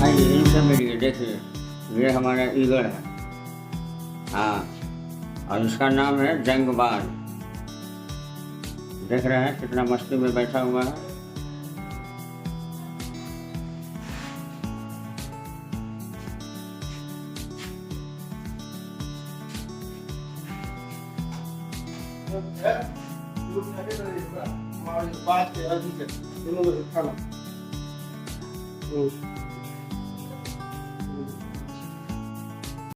आइए इनसे मिलिए, देखिए ये हमारा ईगल है। हाँ, और इसका नाम है जंगबाज। देख रहे हैं कितना मस्ती में बैठा हुआ है। बात